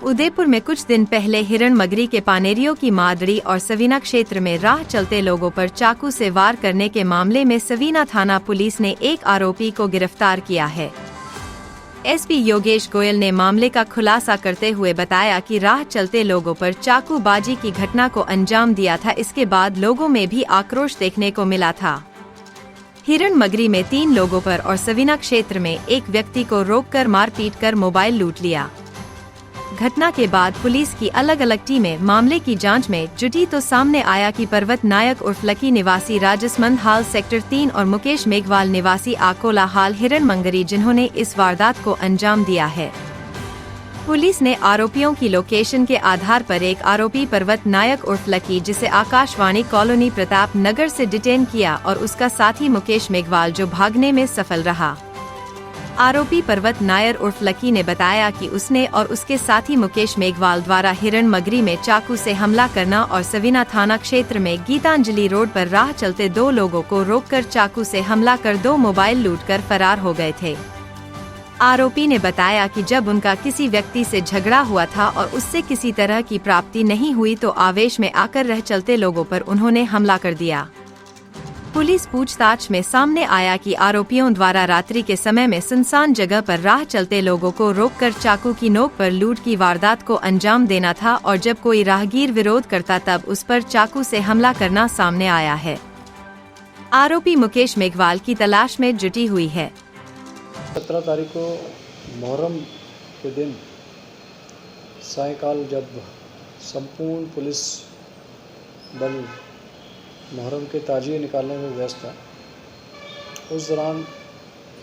उदयपुर में कुछ दिन पहले हिरण मगरी के पानेरियों की मादड़ी और सवीना क्षेत्र में राह चलते लोगों पर चाकू से वार करने के मामले में सवीना थाना पुलिस ने एक आरोपी को गिरफ्तार किया है। एसपी योगेश गोयल ने मामले का खुलासा करते हुए बताया कि राह चलते लोगों पर चाकूबाजी की घटना को अंजाम दिया था। इसके बाद लोगों में भी आक्रोश देखने को मिला था। हिरण मगरी में 3 लोगों पर और सवीना क्षेत्र में एक व्यक्ति को रोककर मारपीट कर मोबाइल लूट लिया। घटना के बाद पुलिस की अलग अलग टीमें मामले की जांच में जुटी तो सामने आया कि पर्वत नायक उर्फ लकी निवासी राजसमंद हाल सेक्टर 3 और मुकेश मेघवाल निवासी आकोला हाल हिरण मंगरी जिन्होंने इस वारदात को अंजाम दिया है। पुलिस ने आरोपियों की लोकेशन के आधार पर एक आरोपी पर्वत नायक उर्फ लकी जिसे आकाशवाणी कॉलोनी प्रताप नगर से डिटेन किया और उसका साथी मुकेश मेघवाल जो भागने में सफल रहा। आरोपी पर्वत नायर उर्फ लकी ने बताया कि उसने और उसके साथी मुकेश मेघवाल द्वारा हिरण मगरी में चाकू से हमला करना और सवीना थाना क्षेत्र में गीतांजलि रोड पर राह चलते 2 लोगों को रोककर चाकू से हमला कर 2 मोबाइल लूटकर फरार हो गए थे। आरोपी ने बताया कि जब उनका किसी व्यक्ति से झगड़ा हुआ था और उससे किसी तरह की प्राप्ति नहीं हुई तो आवेश में आकर रह चलते लोगों पर उन्होंने हमला कर दिया। पुलिस पूछताछ में सामने आया कि आरोपियों द्वारा रात्रि के समय में सुनसान जगह पर राह चलते लोगों को रोककर चाकू की नोक पर लूट की वारदात को अंजाम देना था और जब कोई राहगीर विरोध करता तब उस पर चाकू से हमला करना सामने आया है। आरोपी मुकेश मेघवाल की तलाश में जुटी हुई है। 17 तारीख को मुहर्रम के दिन सायंकाल जब संपूर्ण पुलिस बल मुहर्रम के ताजिए निकालने में व्यस्त था, उस दौरान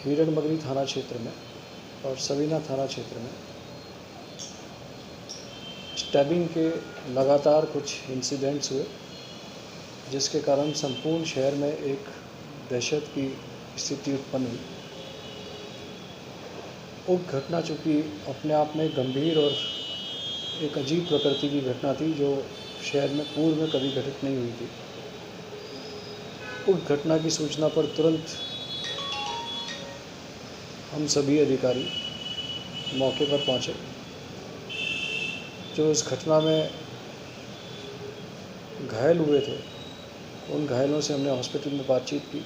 हिरण मगरी थाना क्षेत्र में और सवीना थाना क्षेत्र में स्टैबिंग के लगातार कुछ इंसिडेंट्स हुए, जिसके कारण संपूर्ण शहर में एक दहशत की स्थिति उत्पन्न हुई। उक्त घटना चूँकि अपने आप में गंभीर और एक अजीब प्रकृति की घटना थी जो शहर में पूर्व में कभी घटित नहीं हुई थी। उक्त घटना की सूचना पर तुरंत हम सभी अधिकारी मौके पर पहुंचे। जो इस घटना में घायल हुए थे उन घायलों से हमने हॉस्पिटल में बातचीत की।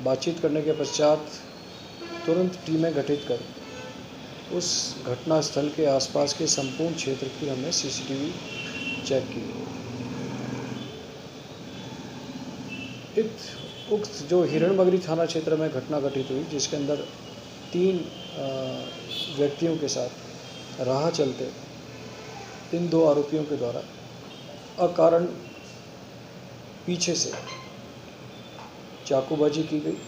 बातचीत करने के पश्चात तुरंत टीमें गठित कर उस घटना स्थल के आसपास के संपूर्ण क्षेत्र की हमने सीसीटीवी चेक की। उक्त जो हिरण मगरी थाना क्षेत्र में घटना घटित हुई, जिसके अंदर 3 व्यक्तियों के साथ राह चलते इन 2 आरोपियों के द्वारा अकारण पीछे से चाकूबाजी की गई।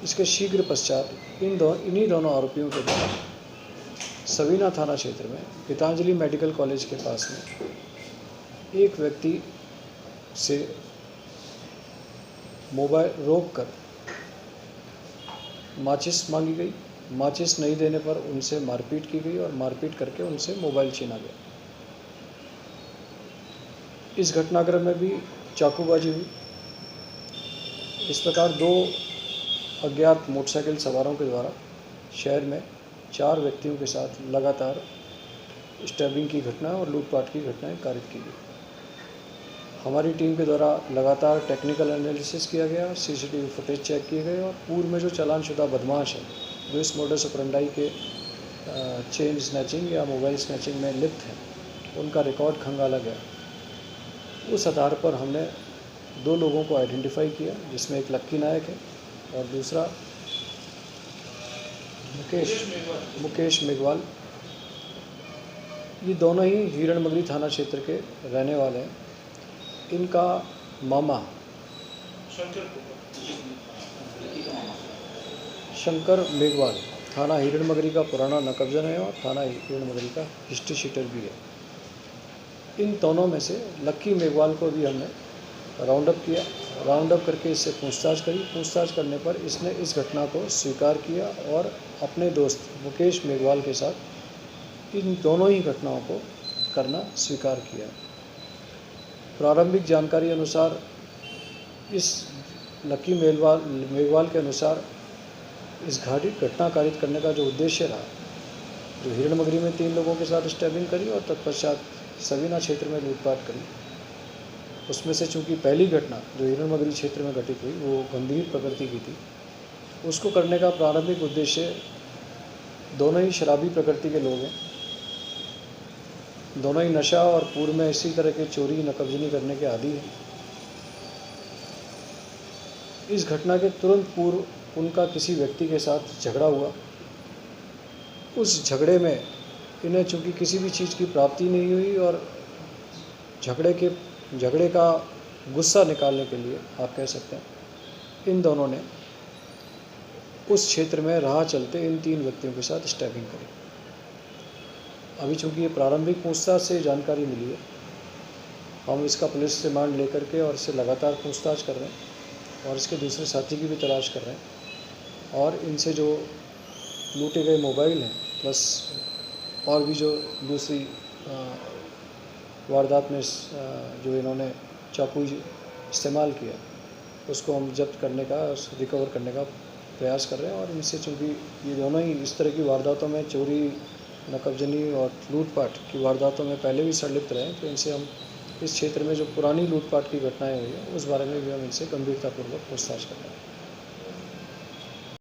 इसके शीघ्र पश्चात इन्हीं दोनों आरोपियों के द्वारा सवीना थाना क्षेत्र में गीतांजलि मेडिकल कॉलेज के पास में एक व्यक्ति से मोबाइल रोककर माचिस मांगी गई। माचिस नहीं देने पर उनसे मारपीट की गई और मारपीट करके उनसे मोबाइल छीना गया। इस घटनाक्रम में भी चाकूबाजी हुई। इस प्रकार 2 अज्ञात मोटरसाइकिल सवारों के द्वारा शहर में 4 व्यक्तियों के साथ लगातार स्टैबिंग की घटना और लूटपाट की घटनाएं कारित की गई। हमारी टीम के द्वारा लगातार टेक्निकल एनालिसिस किया गया, सीसीटीवी फुटेज चेक किए गए और पूर्व में जो चालानशुदा बदमाश हैं जो इस मोडस ऑपरेंडी के चेन स्नैचिंग या मोबाइल स्नैचिंग में लिप्त हैं, उनका रिकॉर्ड खंगाला गया। उस आधार पर हमने 2 लोगों को आइडेंटिफाई किया, जिसमें एक लक्की नायक है और दूसरा मुकेश मेघवाल। ये दोनों ही हिरण मगरी थाना क्षेत्र के रहने वाले हैं। इनका मामा शंकर मेघवाल थाना हिरण मगरी का पुराना नकब्जन है और थाना हिरण मगरी का हिस्ट्री शीटर भी है। इन दोनों में से लक्की मेघवाल को भी हमने राउंड अप किया। राउंड अप करके इससे पूछताछ करी। पूछताछ करने पर इसने इस घटना को स्वीकार किया और अपने दोस्त मुकेश मेघवाल के साथ इन दोनों ही घटनाओं को करना स्वीकार किया। प्रारंभिक जानकारी अनुसार इस लकी मेघवाल के अनुसार इस घातक घटना कारित करने का जो उद्देश्य रहा, जो हिरणमगरी में 3 लोगों के साथ स्टैबिंग करी और तत्पश्चात सवीना क्षेत्र में लूटपाट करी, उसमें से चूँकि पहली घटना जो हिरणमगरी क्षेत्र में घटित हुई वो गंभीर प्रकृति की थी, उसको करने का प्रारंभिक उद्देश्य दोनों ही शराबी प्रकृति के लोग हैं, दोनों ही नशा और पूर्व में इसी तरह के चोरी नकबजनी करने के आदी हैं। इस घटना के तुरंत पूर्व उनका किसी व्यक्ति के साथ झगड़ा हुआ। उस झगड़े में इन्हें चूँकि किसी भी चीज़ की प्राप्ति नहीं हुई और झगड़े का गुस्सा निकालने के लिए आप कह सकते हैं, इन दोनों ने उस क्षेत्र में राह चलते इन 3 व्यक्तियों के साथ स्टैबिंग करी। अभी चूँकि ये प्रारंभिक पूछताछ से जानकारी मिली है, हम इसका पुलिस से रिमांड लेकर के और इससे लगातार पूछताछ कर रहे हैं और इसके दूसरे साथी की भी तलाश कर रहे हैं और इनसे जो लूटे गए मोबाइल हैं प्लस और भी जो दूसरी वारदात में जो इन्होंने चाकू इस्तेमाल किया उसको हम जब्त करने का, रिकवर करने का प्रयास कर रहे हैं। और इनसे चूँकि ये दोनों ही इस तरह की वारदातों में, चोरी नकबजनी और लूटपाट की वारदातों में पहले भी संलिप्त रहे हैं, तो इनसे हम इस क्षेत्र में जो पुरानी लूटपाट की घटनाएं हुई हैं उस बारे में भी हम इनसे गंभीरतापूर्वक पूछताछ कर रहे हैं।